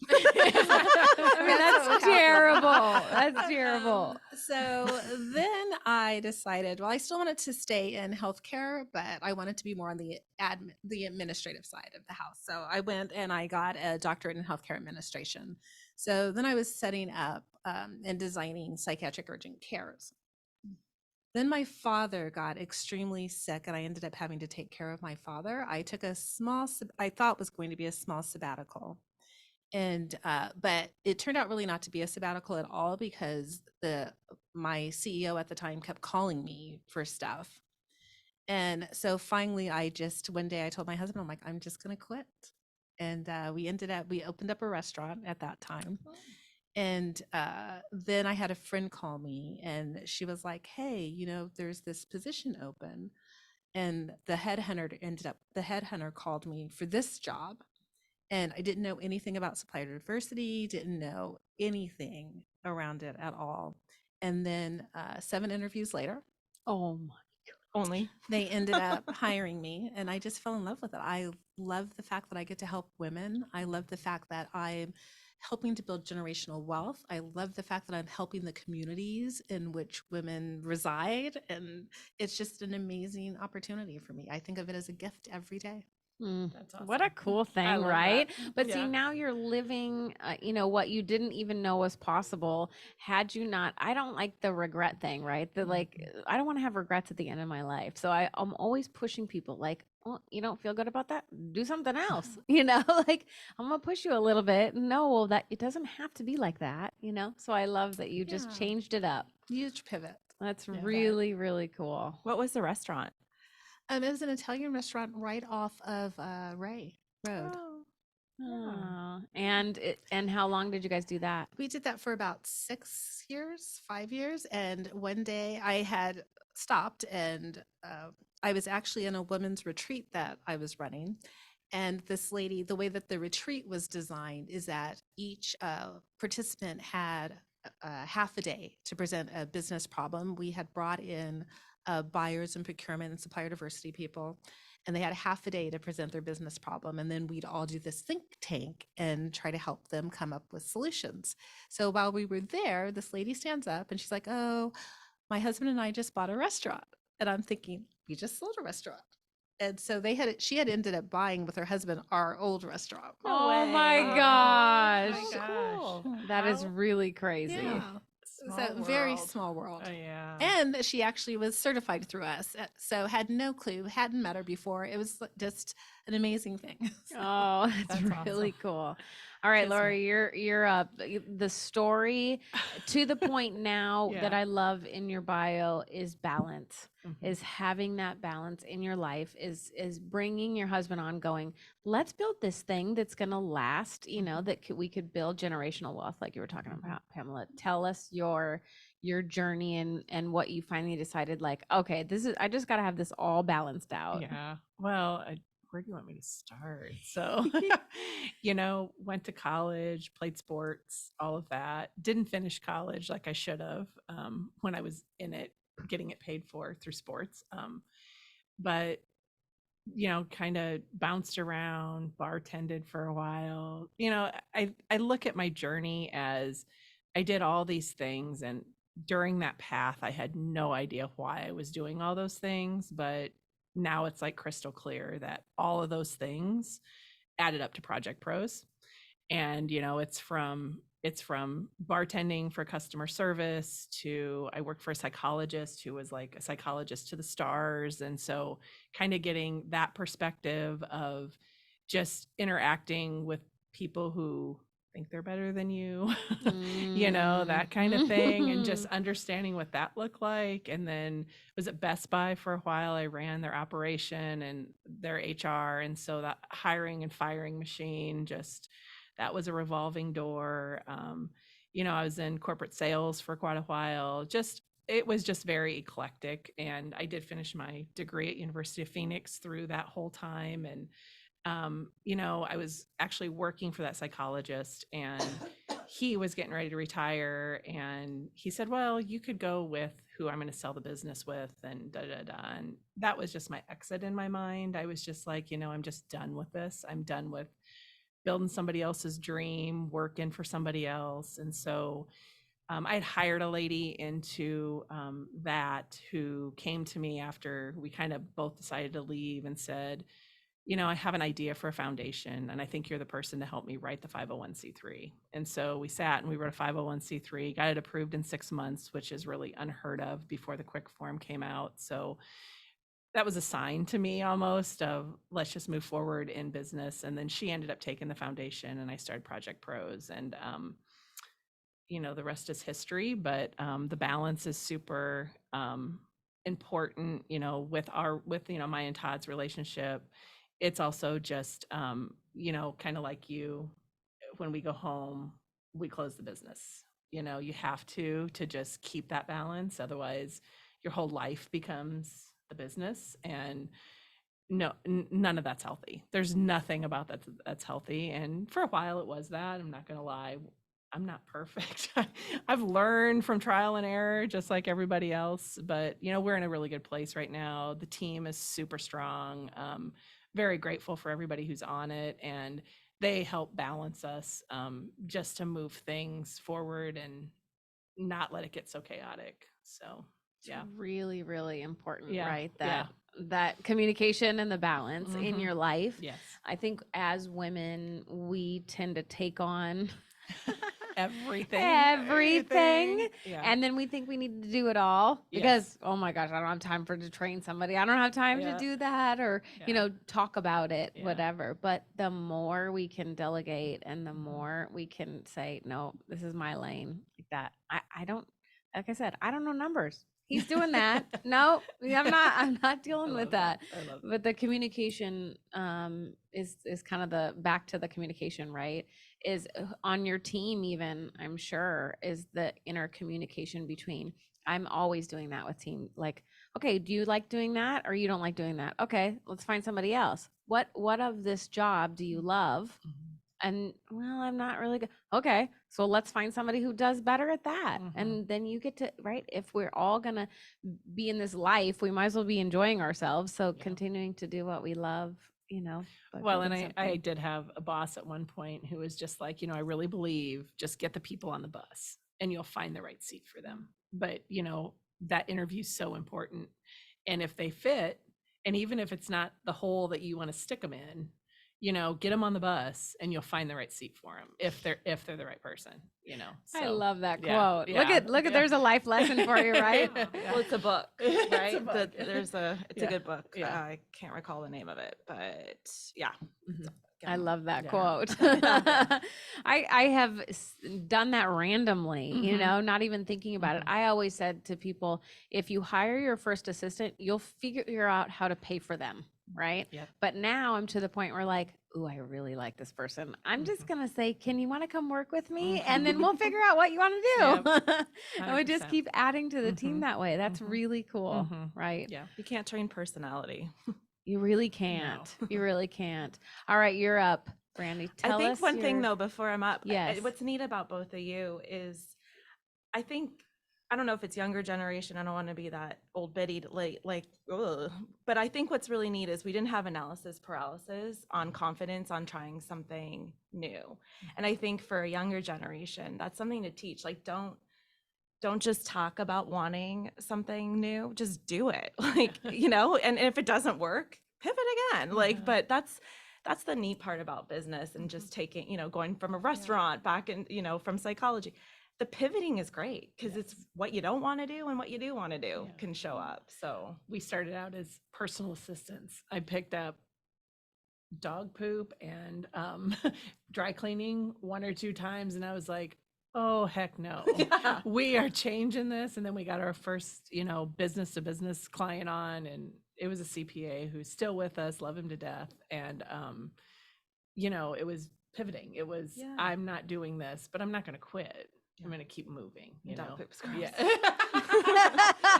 I mean, that's terrible. That's terrible. So then I decided, well, I still wanted to stay in healthcare, but I wanted to be more on the administrative side of the house. So I went and I got a doctorate in healthcare administration. So then I was setting up and designing psychiatric urgent cares. Then my father got extremely sick and I ended up having to take care of my father. I took I thought was going to be a small sabbatical. And but it turned out really not to be a sabbatical at all because my CEO at the time kept calling me for stuff. And so finally one day I told my husband, I'm like, I'm just gonna quit. And we opened up a restaurant at that time. And then I had a friend call me and she was like, hey, there's this position open. And the headhunter called me for this job. And I didn't know anything about supplier diversity, didn't know anything around it at all. And then 7 interviews later, Oh my. Only. they ended up hiring me and I just fell in love with it. I love the fact that I get to help women. I love the fact that I'm helping to build generational wealth. I love the fact that I'm helping the communities in which women reside. And it's just an amazing opportunity for me. I think of it as a gift every day. That's awesome. What a cool I thing, love right? that. But see, Yeah. now you're living, what you didn't even know was possible. Had you not, I don't like the regret thing, right? I don't want to have regrets at the end of my life. So I'm always pushing people like, oh, you don't feel good about that? Do something else, like I'm going to push you a little bit. No, that it doesn't have to be like that, So I love that you just Yeah. changed it up. Huge pivot. That's Yeah. really, really cool. What was the restaurant? It was an Italian restaurant right off of Ray Road. Oh, and how long did you guys do that? We did that for about 5 years. And one day I had stopped and I was actually in a women's retreat that I was running. And this lady, the way that the retreat was designed is that each participant had half a day to present a business problem. We had brought in buyers and procurement and supplier diversity people, and they had half a day to present their business problem. And then we'd all do this think tank and try to help them come up with solutions. So while we were there, this lady stands up and she's like, oh, my husband and I just bought a restaurant. And I'm thinking, we just sold a restaurant. And so she had ended up buying with her husband our old restaurant. Oh my way. gosh. Oh my gosh. That is How- really crazy. Yeah. very small world. Oh, yeah. And that she actually was certified through us. So had no clue, hadn't met her before. It was just an amazing thing. So, Oh, that's That's really awesome. cool. All right, Kismet. Lori, you're up. The story to the point now that Yeah. I love in your bio is balance. Mhm. Is having that balance in your life, is bringing your husband on, going, let's build this thing that's going to last, that we could build generational wealth, like you were talking Mhm. about. Pamela, tell us your journey and what you finally decided, like, okay, I just got to have this all balanced out. Yeah. Well, where do you want me to start? So, went to college, played sports, all of that. Didn't finish college like I should have when I was in it, getting it paid for through sports. But kind of bounced around, bartended for a while. I look at my journey as I did all these things, and during that path, I had no idea why I was doing all those things, but now it's like crystal clear that all of those things added up to Project Pros. And it's from bartending for customer service to I worked for a psychologist who was like a psychologist to the stars, and so kind of getting that perspective of just interacting with people who think they're better than you, that kind of thing, and just understanding what that looked like. And then was at Best Buy for a while. I ran their operation and their HR, and so that hiring and firing machine, just that was a revolving door. I was in corporate sales for quite a while. It was just very eclectic. And I did finish my degree at University of Phoenix through that whole time. And I was actually working for that psychologist, and he was getting ready to retire, and he said, well, you could go with who I'm going to sell the business with, and da da da. And that was just my exit in my mind. I was just like, I'm just done with this. I'm done with building somebody else's dream, working for somebody else. And so I had hired a lady into that, who came to me after we kind of both decided to leave, and said, I have an idea for a foundation, and I think you're the person to help me write the 501c3. And so we sat and we wrote a 501c3, got it approved in 6 months, which is really unheard of before the quick form came out. So that was a sign to me almost of, let's just move forward in business. And then she ended up taking the foundation, and I started Project Pros. And the rest is history. But the balance is super important, with my and Todd's relationship. It's also just kind of like you, when we go home, we close the business. You have to just keep that balance, otherwise your whole life becomes the business. And no, none of that's healthy. There's nothing about that that's healthy. And for a while it was that. I'm not going to lie. I'm not perfect. I've learned from trial and error, just like everybody else. But, we're in a really good place right now. The team is super strong. Very grateful for everybody who's on it. And they help balance us just to move things forward and not let it get so chaotic. So, yeah. It's really, really important, Yeah, right? yeah. That communication and the balance in Mhm. your life. Yes. I think as women, we tend to take on everything. Yeah. And then we think we need to do it all Yes. because, oh my gosh, I don't have time to train somebody. I don't have time Yeah. to do that, or, Yeah. talk about it, Yeah. whatever. But the more we can delegate and the Mhm. more we can say, no, this is my lane, like that. I don't, like I said, I don't know numbers. He's doing that. No, I'm not dealing with that. I love that. But the communication is kind of the back to the communication, right? Is on your team, even, I'm sure, is the inner communication between. I'm always doing that with team. Like, okay, do you like doing that or you don't like doing that? Okay, let's find somebody else. What of this job do you love? Mhm. And well, I'm not really good. Okay, so let's find somebody who does better at that. Mhm. And then you get to, right? If we're all gonna be in this life, we might as well be enjoying ourselves. So Yeah. continuing to do what we love, by Well, and building I something. did have a boss at one point who was just like, I really believe just get the people on the bus and you'll find the right seat for them. But, that interview's so important. And if they fit, and even if it's not the hole that you want to stick them in, get them on the bus and you'll find the right seat for them if they're the right person. you know. I so, love that yeah, quote. Look yeah, at yeah. there's a life lesson for you, right? Well, it's a book, It's a right? book. It's a Yeah. good book. Yeah. I can't recall the name of it, but yeah. Mhm. I love that Yeah. quote. Yeah. I have done that randomly, you Mhm. know, not even thinking about it. Mhm. I always said to people, if you hire your first assistant, you'll figure out how to pay for them, right? Yep. But now I'm to the point where like, ooh, I really like this person. I'm just gonna say, can you want to come work with me? And then we'll figure out what you want to do. And we just 100%. keep adding to the team Mhm. that way. That's Mhm. really cool, Mhm. right? Yeah. You can't train personality. You really can't. You really can't. All right, you're up, Brandy. Tell I think us one thing your- though, before I'm up, Yes. what's neat about both of you is I think I don't know if it's younger generation. I don't want to be that old biddy like ugh. But I think what's really neat is we didn't have analysis paralysis on confidence on trying something new. And I think for a younger generation, that's something to teach. Like don't just talk about wanting something new, just do it. Like, you know, and if it doesn't work, pivot again. Like, but that's the neat part about business and just taking, you know, going from a restaurant back in, you know, from psychology. The pivoting is great because it's what you don't want to do and what you do want to do Yeah. can show up. So We started out as personal assistants. I picked up dog poop and dry cleaning 1 or 2 times, and I was like, oh heck no. Yeah. We are changing this. And then we got our first, you know, business to business client on, and it was a CPA who's still with us, love him to death. And you know, it was pivoting. It was, Yeah. I'm not doing this, but I'm not going to quit. I'm going to keep moving, you Dog know. poop's gross. Yeah.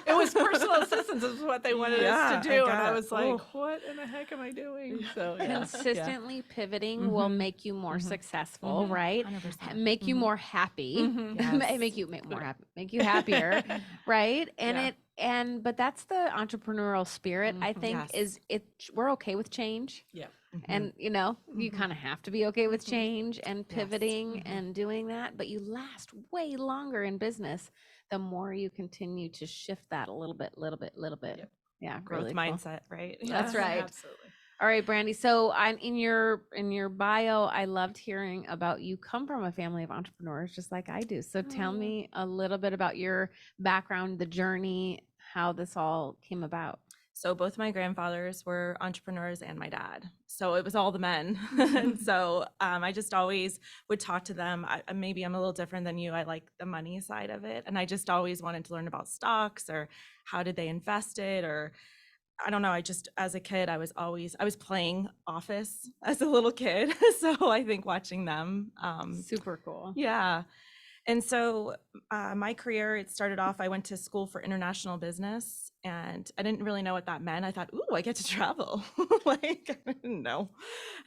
It was personal assistance is what they wanted Yeah, us to I do. And got I it. was like, Ooh. what in the heck am I doing? So yeah. Consistently pivoting will Mhm. make you more Mhm. successful, Mhm. right? 100%. Make you Mhm. more happy. Mhm. Yes. Make you more happy. Make you happier, right? And Yeah. but that's the entrepreneurial spirit. I Mhm. think Yes. is it. We're okay with change. Yeah. And you know, you Mhm. kind of have to be okay with Mhm. change and Yes. pivoting Mhm. and doing that, but you last way longer in business the more you continue to shift that a little bit. Yep. Yeah, Growth really cool. mindset, right? That's right. Absolutely. All right, Brandy. So I'm in your bio, I loved hearing about you come from a family of entrepreneurs just like I do. So tell Oh, yeah. me a little bit about your background, the journey, how this all came about. So both my grandfathers were entrepreneurs and my dad. So it was all the men. And so I just always would talk to them. Maybe I'm a little different than you. I like the money side of it. And I just always wanted to learn about stocks or how did they invest it or I don't know. I just, as a kid, I was playing Office as a little kid. So I think watching them, Super cool. yeah. And so my career, it started off, I went to school for international business and I didn't really know what that meant. I thought, ooh, I get to travel. Like, I didn't know,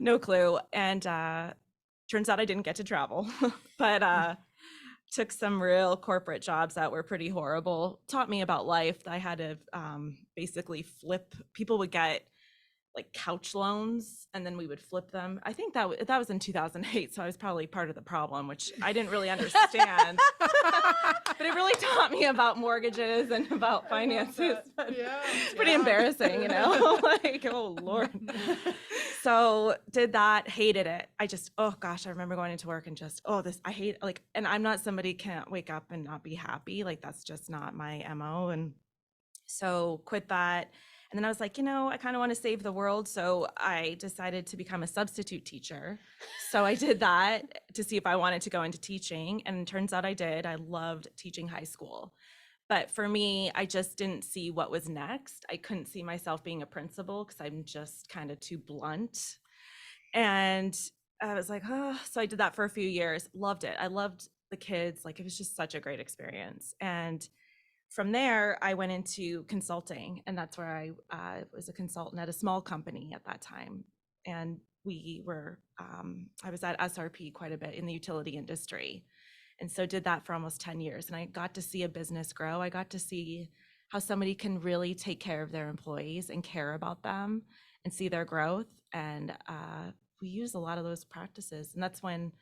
no clue. And turns out I didn't get to travel, but took some real corporate jobs that were pretty horrible, taught me about life. I had to basically flip, people would get like couch loans and then we would flip them. I think that was in 2008, so I was probably part of the problem, which I didn't really understand. But it really taught me about mortgages and about finances. But it's pretty embarrassing, you know. Like, oh Lord. So did that, hated it. I just, oh gosh, I remember going into work and just, I hate, like, and I'm not somebody can't wake up and not be happy. Like that's just not my MO. And so quit that. And then I was like, you know, I kind of want to save the world. So I decided to become a substitute teacher. So I did that to see if I wanted to go into teaching. And it turns out I did. I loved teaching high school. But for me, I just didn't see what was next. I couldn't see myself being a principal because I'm just kind of too blunt. And I was like, oh, so I did that for a few years. Loved it. I loved the kids. Like it was just such a great experience. And from there, I went into consulting, and that's where I was a consultant at a small company at that time. And we were, I was at SRP quite a bit in the utility industry. And so did that for almost 10 years. And I got to see a business grow. I got to see how somebody can really take care of their employees and care about them and see their growth. And we use a lot of those practices. And that's when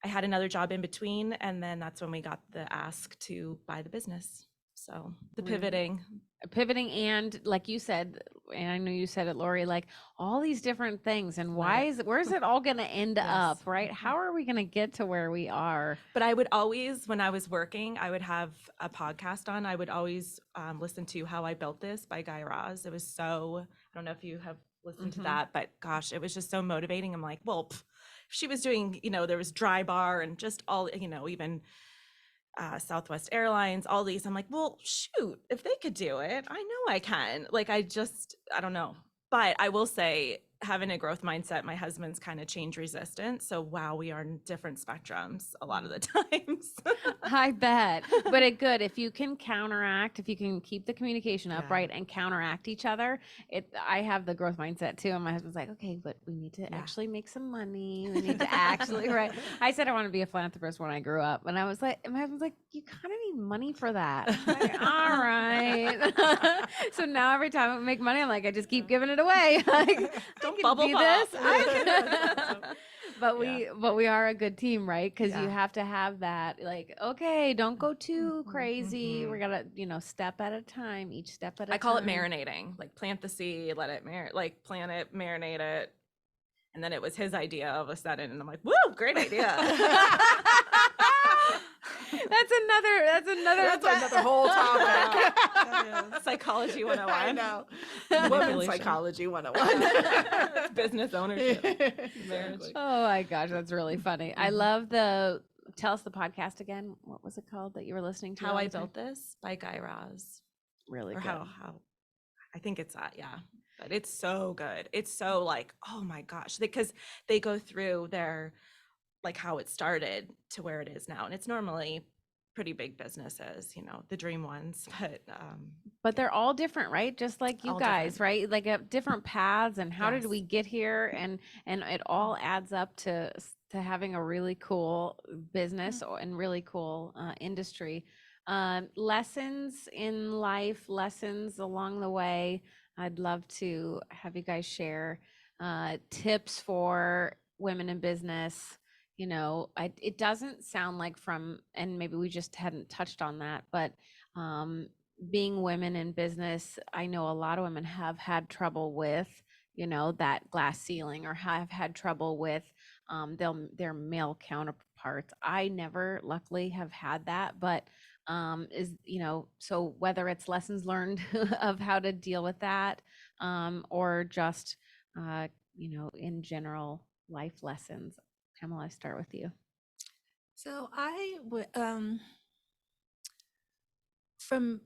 I had another job in between. And then that's when we got the ask to buy the business. So the Really? pivoting. And like you said, and I know you said it, Lori, like all these different things, and Let it- where's it all going to end Yes. up, right? How are we going to get to where we are? But I would always, when I was working, I would have a podcast on. I would always listen to How I Built This by Guy Raz. It was so, I don't know if you have listened to that, but gosh, it was just so motivating. I'm like, well, she was doing, there was Dry Bar and just all, even Southwest Airlines, all these. I'm like, well, shoot, if they could do it, I know I can. Like, I don't know. But I will say, having a growth mindset, my husband's kind of change resistant. So, wow, we are in different spectrums a lot of the times. I bet. But if you can counteract, if you can keep the communication up, Yeah. right, and counteract each other, I have the growth mindset too. And my husband's like, okay, but we need to actually make some money. We need to actually, right. I said I want to be a philanthropist when I grew up. And I was like, and my husband's like, you kind of need money for that. I'm like, all right. So now every time I make money, I'm like, I just keep giving it away. Like, Don't I can bubble be pop. this. But we are a good team, right? Because you Yeah. have to have that, like, okay, don't go too crazy. Mhm. We gotta, step at a time, each step at a time. I call it marinating. Like, plant the seed, let it plant it, marinate it. And then it was his idea all of a sudden. And I'm like, woo, great idea. That's another whole topic. Psychology 101. I know. Women's Manipulation. psychology 101. It's business ownership. Marriage. Exactly. Oh my gosh, that's really funny. I love tell us the podcast again. What was it called that you were listening to? How all I the time? Built This by Guy Raz. Really Or good. how I think it's that, yeah. But it's so good. It's so like, oh my gosh, because they go through their, like, how it started to where it is now. And it's normally pretty big businesses, the dream ones, But they're all different, right? Just like you All guys, different. right? Like different paths, and how did Yes. we get here? And it all adds up to having a really cool business and really cool industry. Lessons in life, lessons along the way. I'd love to have you guys share tips for women in business. It doesn't sound like and maybe we just hadn't touched on that, but being women in business, I know a lot of women have had trouble with, that glass ceiling, or have had trouble with their male counterparts. I never, luckily, have had that, but so whether it's lessons learned of how to deal with that, or just, in general life lessons. Pamela, I start with you. So I would, from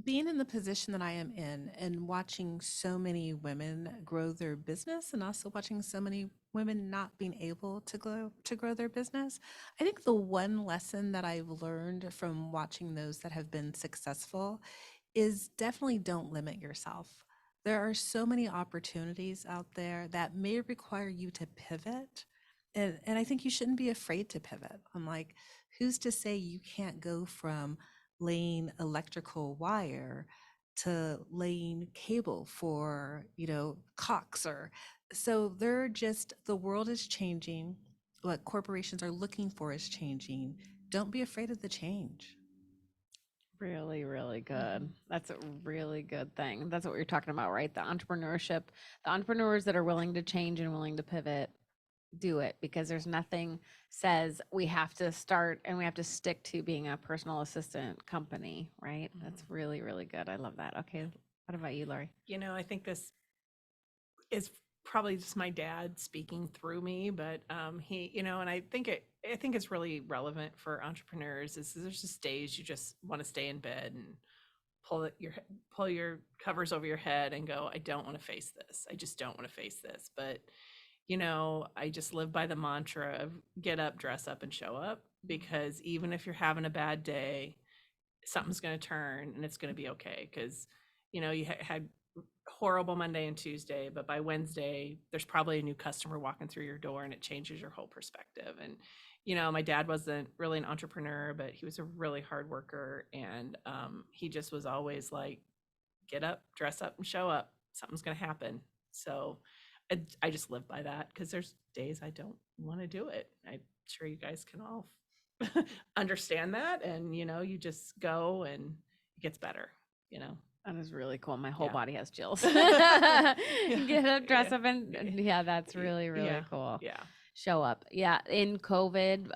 being in the position that I am in and watching so many women grow their business, and also watching so many women not being able to grow their business, I think the one lesson that I've learned from watching those that have been successful is definitely don't limit yourself. There are so many opportunities out there that may require you to pivot. And I think you shouldn't be afraid to pivot. I'm like, who's to say you can't go from laying electrical wire to laying cable for, Cox, or so the world is changing. What corporations are looking for is changing. Don't be afraid of the change. Really, really good. That's a really good thing. That's what you're talking about, right? The entrepreneurship, the entrepreneurs that are willing to change and willing to pivot, do it, because there's nothing says we have to start and we have to stick to being a personal assistant company, right? That's really, really good. I love that. Okay. What about you, Lori? I think this is probably just my dad speaking through me, but he, and I think it's really relevant for entrepreneurs. Is there's just days you just want to stay in bed and pull your covers over your head and go, I don't want to face this. I just don't want to face this. But I just live by the mantra of get up, dress up, and show up, because even if you're having a bad day, something's going to turn and it's going to be okay. Because you had horrible Monday and Tuesday, but by Wednesday there's probably a new customer walking through your door, and it changes your whole perspective. And my dad wasn't really an entrepreneur, but he was a really hard worker, and he just was always like, get up, dress up, and show up. Something's going to happen. So I just live by that, because there's days I don't want to do it. I'm sure you guys can all understand that. And, you just go, and gets better, you know. That is really cool. My whole Yeah. body has chills. Yeah. Get up, dress Yeah. up, and yeah, that's really, really Yeah. cool. Yeah. Show up. Yeah. In COVID,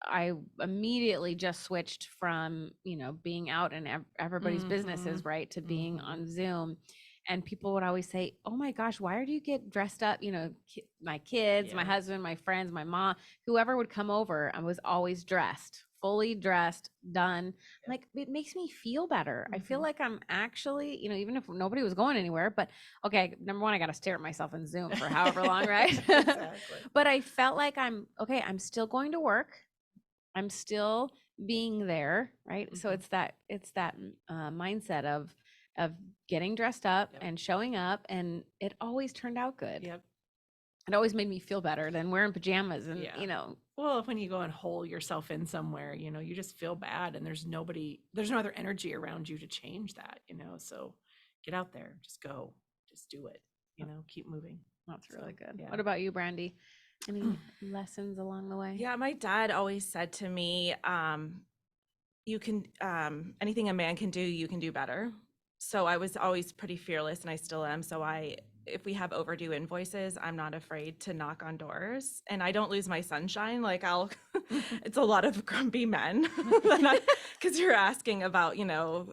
I immediately just switched from, being out in everybody's businesses, Mhm. right, to being Mhm. on Zoom. And people would always say, "Oh my gosh, why do you get dressed up?" My kids, my Yeah. husband, my friends, my mom, whoever would come over, I was always dressed, fully dressed, done. Like, it makes me feel better. I feel Mhm. like I'm actually, even if nobody was going anywhere, but okay, number one, I got to stare at myself in Zoom for however long, right? Exactly. But I felt like I'm still going to work. I'm still being there, right? So Mhm. it's that mindset of getting dressed up Yep. and showing up, and it always turned out good. Yep. It always made me feel better than wearing pajamas and Yeah. Well, when you go and hole yourself in somewhere, you just feel bad, and there's no other energy around you to change that, so get out there, just go, just do it, keep moving. that's really So, good. yeah. What about you, Brandy? Any lessons along the way? Yeah, my dad always said to me, you can, anything a man can do, you can do better. So I was always pretty fearless, and I still am. So if we have overdue invoices, I'm not afraid to knock on doors, and I don't lose my sunshine. Like it's a lot of grumpy men, because you're asking about,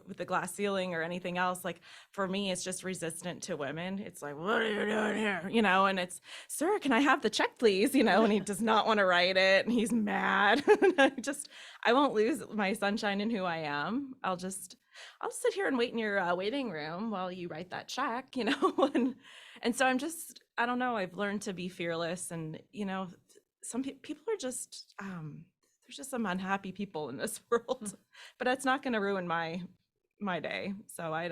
with the glass ceiling or anything else. Like for me, it's just resistant to women. It's like, what are you doing here? And it's, sir, can I have the check, please? And he does not want to write it, and he's mad. I won't lose my sunshine in who I am. I'll sit here and wait in your waiting room while you write that check, and so I don't know, I've learned to be fearless, and, some people are just, there's just some unhappy people in this world, but that's not going to ruin my day. So I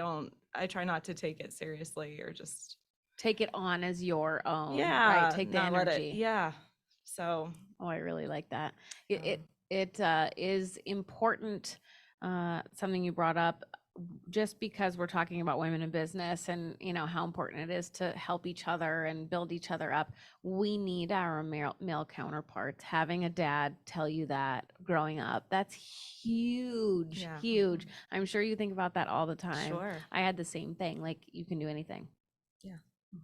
try not to take it seriously, or just, Take it on as your own, yeah, right? Take the not let it, energy. yeah. So, Oh, I really like that. It um, it is important, something you brought up, just because we're talking about women in business and how important it is to help each other and build each other up. We need our male counterparts. Having a dad tell you that growing up, that's huge, Yeah. huge. I'm sure you think about that all the time. Sure. I had the same thing. Like, you can do anything. Yeah.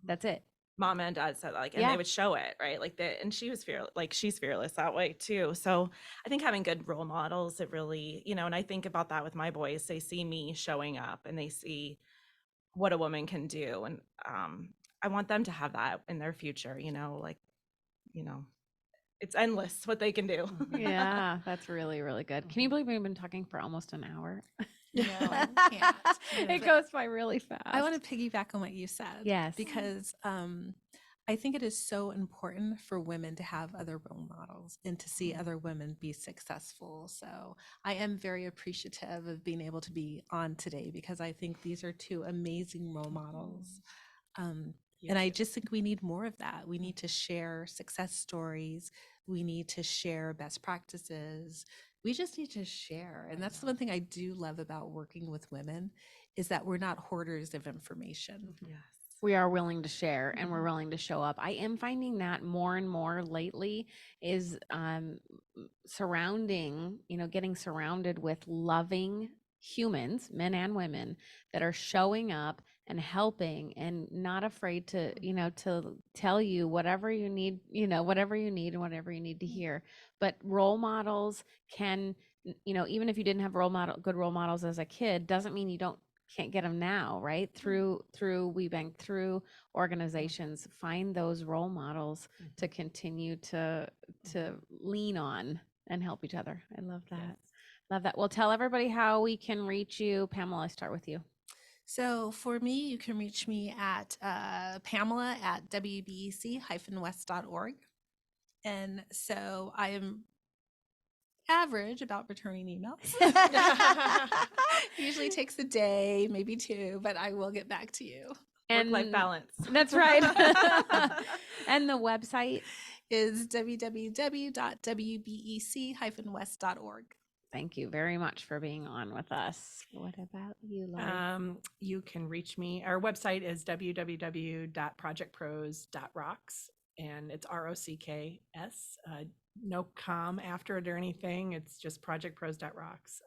That's it. Mom and dad said, like, and Yeah. they would show it, right? Like and she was she's fearless that way too. So I think having good role models, it really, and I think about that with my boys. They see me showing up, and they see what a woman can do. And I want them to have that in their future, it's endless what they can do. Yeah, that's really, really good. Can you believe we've been talking for almost an hour? No, I can't. It But goes by really fast. I want to piggyback on what you said. Yes. Because I think it is so important for women to have other role models and to see other women be successful. So I am very appreciative of being able to be on today, because I think these are two amazing role models. And I just think we need more of that. We need to share success stories. We need to share best practices. We just need to share. And that's the one thing I do love about working with women, is that we're not hoarders of information. Yes. We are willing to share, and we're willing to show up. I am finding that more and more lately is getting surrounded with loving humans, men and women, that are showing up and helping and not afraid to, to tell you whatever you need, whatever you need and whatever you need to hear. But role models can, even if you didn't have good role models as a kid, doesn't mean you can't get them now, right? Through WBEC, through organizations, find those role models to continue to lean on and help each other. I love that. Yes. Love that. Well, tell everybody how we can reach you. Pamela, I start with you. So for me, you can reach me at Pamela at WBEC-West.org. And so I am average about returning emails. Usually takes a day, maybe two, but I will get back to you. Work-life balance. That's right. And the website is www.wbec-west.org. Thank you very much for being on with us. What about you, Lori? You can reach me. Our website is www.projectpros.rocks, and it's ROCKS. No com after it or anything. It's just projectpros.rocks.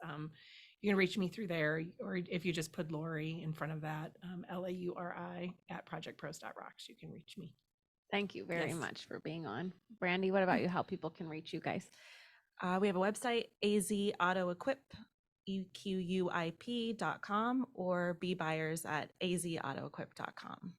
you can reach me through there, or if you just put Lori in front of that, Lauri at projectpros.rocks, you can reach me. Thank you very Yes. much for being on. Brandy, what about you? How people can reach you guys? We have a website, azautoequip.com, or bbuyers at azautoequip.com.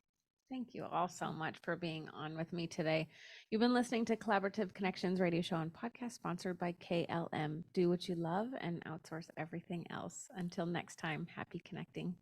Thank you all so much for being on with me today. You've been listening to Collaborative Connections radio show and podcast sponsored by KLM. Do what you love and outsource everything else. Until next time, happy connecting.